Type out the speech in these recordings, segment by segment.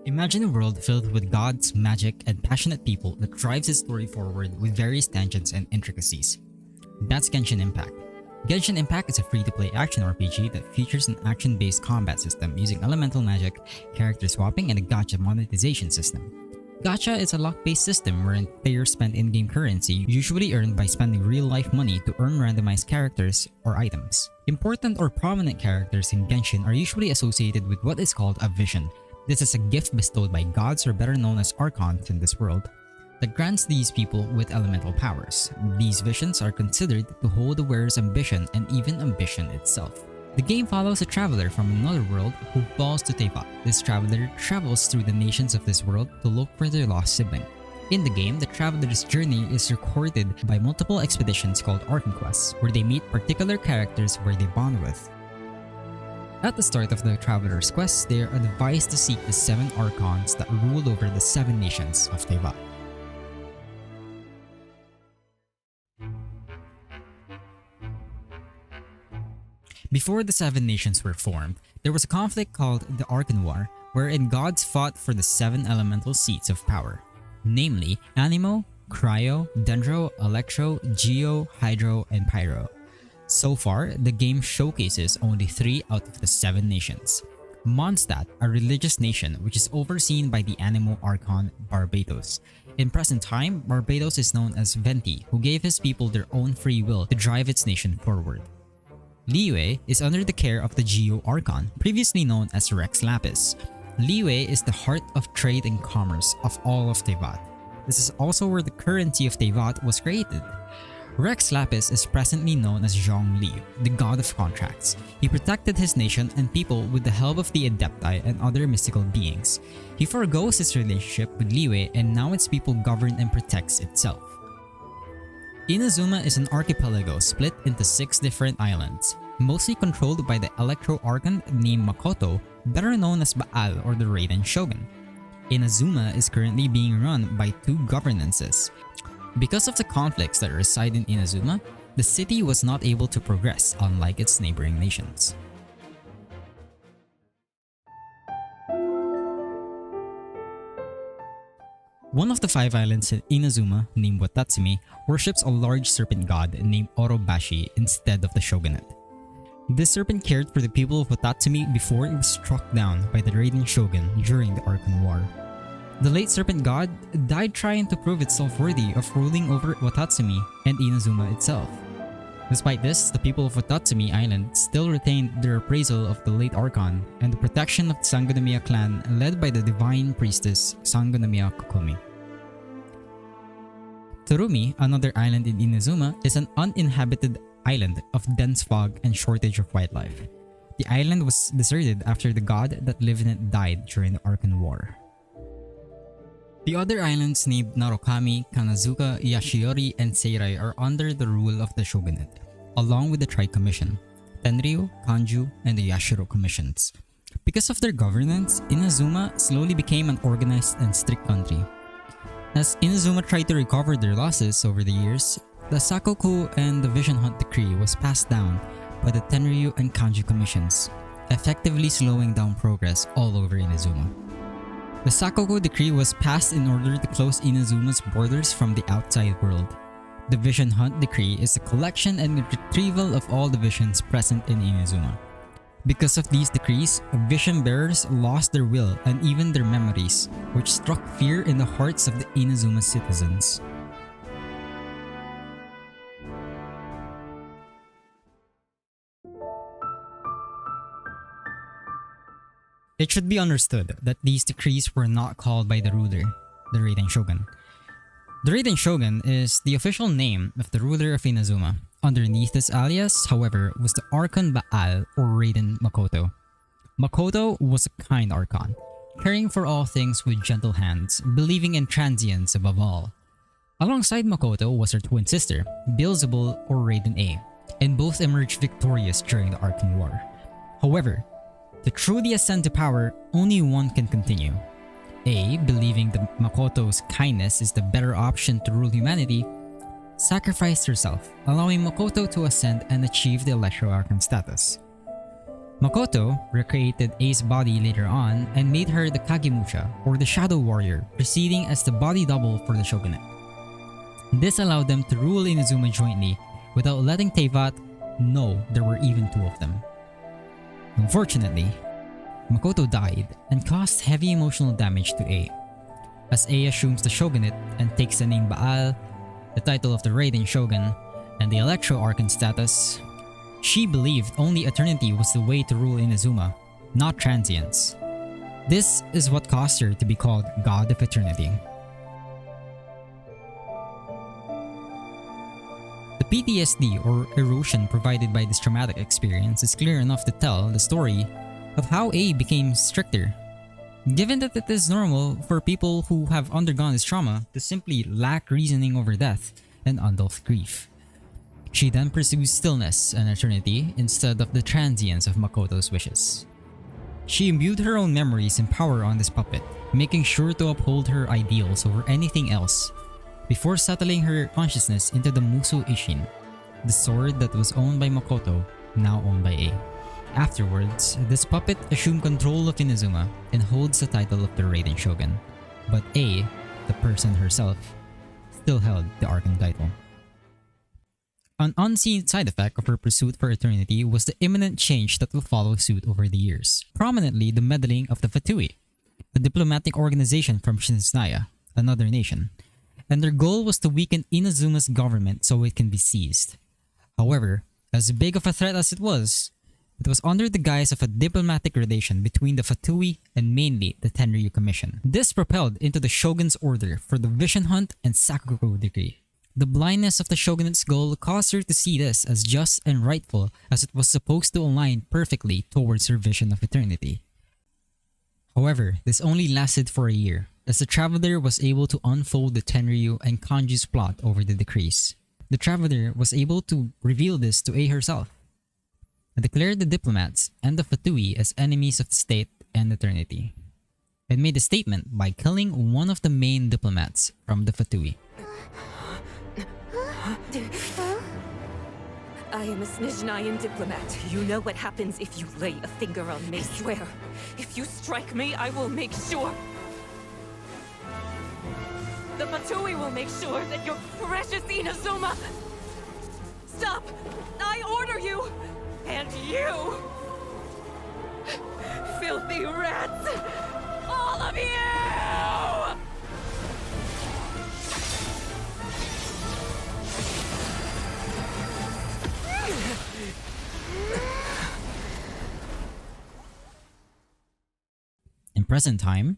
Imagine a world filled with gods, magic, and passionate people that drives its story forward with various tangents and intricacies. That's Genshin Impact. Genshin Impact is a free-to-play action RPG that features an action-based combat system using elemental magic, character swapping, and a gacha monetization system. Gacha is a luck-based system wherein players spend in-game currency, usually earned by spending real-life money to earn randomized characters or items. Important or prominent characters in Genshin are usually associated with what is called a vision. This is a gift bestowed by gods, or better known as archons in this world, that grants these people with elemental powers. These visions are considered to hold the wearer's ambition and even ambition itself. The game follows a traveler from another world who falls to Teyvat. This traveler travels through the nations of this world to look for their lost sibling. In the game, the traveler's journey is recorded by multiple expeditions called Archon quests, where they meet particular characters where they bond with. At the start of the traveler's quest, they are advised to seek the 7 Archons that rule over the 7 nations of Teyvat. Before the 7 nations were formed, there was a conflict called the Archon War, wherein gods fought for the 7 elemental seats of power, namely Anemo, Cryo, Dendro, Electro, Geo, Hydro, and Pyro. So far, the game showcases only 3 out of the 7 nations. Mondstadt, a religious nation which is overseen by the Anemo Archon Barbatos. In present time, Barbatos is known as Venti, who gave his people their own free will to drive its nation forward. Liyue is under the care of the Geo Archon, previously known as Rex Lapis. Liyue is the heart of trade and commerce of all of Teyvat. This is also where the currency of Teyvat was created. Rex Lapis is presently known as Zhongli, the god of contracts. He protected his nation and people with the help of the Adepti and other mystical beings. He forgoes his relationship with Liyue, and now its people govern and protects itself. Inazuma is an archipelago split into 6 different islands, mostly controlled by the Electro Archon named Makoto, better known as Baal or the Raiden Shogun. Inazuma is currently being run by 2 governances. Because of the conflicts that reside in Inazuma, the city was not able to progress, unlike its neighboring nations. One of the 5 islands in Inazuma, named Watatsumi, worships a large serpent god named Orobashi instead of the Shogunate. This serpent cared for the people of Watatsumi before it was struck down by the Raiden Shogun during the Archon War. The late serpent god died trying to prove itself worthy of ruling over Watatsumi and Inazuma itself. Despite this, the people of Watatsumi Island still retained their appraisal of the late Archon and the protection of the Sangonomiya clan led by the divine priestess Sangonomiya Kokomi. Turumi, another island in Inazuma, is an uninhabited island of dense fog and shortage of wildlife. The island was deserted after the god that lived in it died during the Archon War. The other islands named Narukami, Kanazuka, Yashiori, and Seirai are under the rule of the Shogunate, along with the Tri-Commission, Tenryu, Kanju, and the Yashiro Commissions. Because of their governance, Inazuma slowly became an organized and strict country. As Inazuma tried to recover their losses over the years, the Sakoku and the Vision Hunt Decree was passed down by the Tenryu and Kanju Commissions, effectively slowing down progress all over Inazuma. The Sakoku Decree was passed in order to close Inazuma's borders from the outside world. The Vision Hunt Decree is a collection and retrieval of all the visions present in Inazuma. Because of these decrees, vision bearers lost their will and even their memories, which struck fear in the hearts of the Inazuma citizens. It should be understood that these decrees were not called by the ruler, the Raiden Shogun. The Raiden Shogun is the official name of the ruler of Inazuma. Underneath this alias, however, was the Archon Baal or Raiden Makoto. Makoto was a kind Archon, caring for all things with gentle hands, believing in transience above all. Alongside Makoto was her twin sister, Beelzebul or Raiden A, and both emerged victorious during the Archon War. However, to truly ascend to power, only one can continue. A, believing that Makoto's kindness is the better option to rule humanity, sacrificed herself, allowing Makoto to ascend and achieve the Electro Archon status. Makoto recreated A's body later on and made her the Kagemusha, or the Shadow Warrior, proceeding as the body double for the Shogunate. This allowed them to rule Inazuma jointly without letting Teyvat know there were even two of them. Unfortunately, Makoto died and caused heavy emotional damage to A. As A assumes the Shogunate and takes the name Baal, the title of the Raiden Shogun, and the Electro Archon status, she believed only eternity was the way to rule Inazuma, not transience. This is what caused her to be called God of Eternity. The PTSD or erosion provided by this traumatic experience is clear enough to tell the story of how A became stricter. Given that it is normal for people who have undergone this trauma to simply lack reasoning over death and undealt grief. She then pursues stillness and eternity instead of the transience of Makoto's wishes. She imbued her own memories and power on this puppet, making sure to uphold her ideals over anything else, before settling her consciousness into the Muso Ishin, the sword that was owned by Makoto, now owned by A. Afterwards, this puppet assumed control of Inazuma and holds the title of the Raiden Shogun, but A, the person herself, still held the Archon title. An unseen side effect of her pursuit for eternity was the imminent change that will follow suit over the years. Prominently, the meddling of the Fatui, a diplomatic organization from Shinsaya, another nation, and their goal was to weaken Inazuma's government so it can be seized. However, as big of a threat as it was under the guise of a diplomatic relation between the Fatui and mainly the Tenryu Commission. This propelled into the Shogun's order for the Vision Hunt and Sakugo Decree. The blindness of the Shogunate's goal caused her to see this as just and rightful, as it was supposed to align perfectly towards her vision of eternity. However, this only lasted for a year, as the Traveler was able to unfold the Tenryu and Kanju's plot over the decrees. The Traveler was able to reveal this to A herself, and declared the diplomats and the Fatui as enemies of the state and eternity, and made a statement by killing one of the main diplomats from the Fatui. I am a Snezhnayan diplomat. You know what happens if you lay a finger on me. I swear, if you strike me, I will make sure. The Fatui will make sure that your precious Inazuma... Stop! I order you! And you! Filthy rats! All of you! In present time,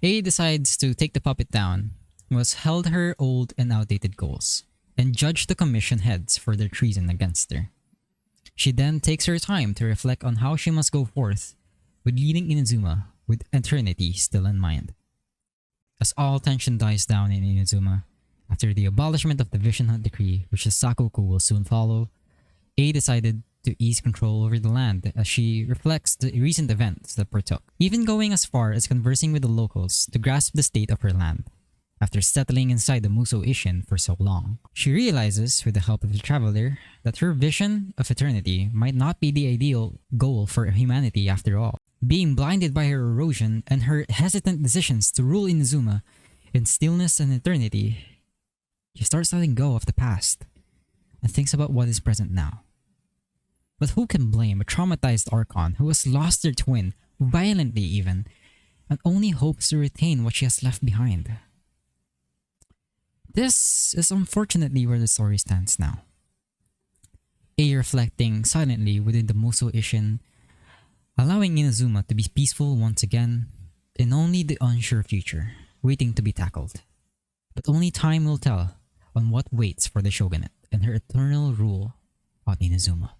A decides to take the puppet down, was held her old and outdated goals, and judge the commission heads for their treason against her. She then takes her time to reflect on how she must go forth with leading Inazuma with eternity still in mind. As all tension dies down in Inazuma, after the abolishment of the Vision Hunt Decree, which the Sakoku will soon follow, A decided to ease control over the land as she reflects the recent events that partook, even going as far as conversing with the locals to grasp the state of her land. After settling inside the Muso Ishin for so long, she realizes, with the help of the Traveler, that her vision of eternity might not be the ideal goal for humanity after all. Being blinded by her erosion and her hesitant decisions to rule Inazuma in stillness and eternity, she starts letting go of the past and thinks about what is present now. But who can blame a traumatized Archon who has lost their twin, violently even, and only hopes to retain what she has left behind? This is unfortunately where the story stands now. A reflecting silently within the Muso Ishin, allowing Inazuma to be peaceful once again, in only the unsure future, waiting to be tackled. But only time will tell on what waits for the Shogunate and her eternal rule on Inazuma.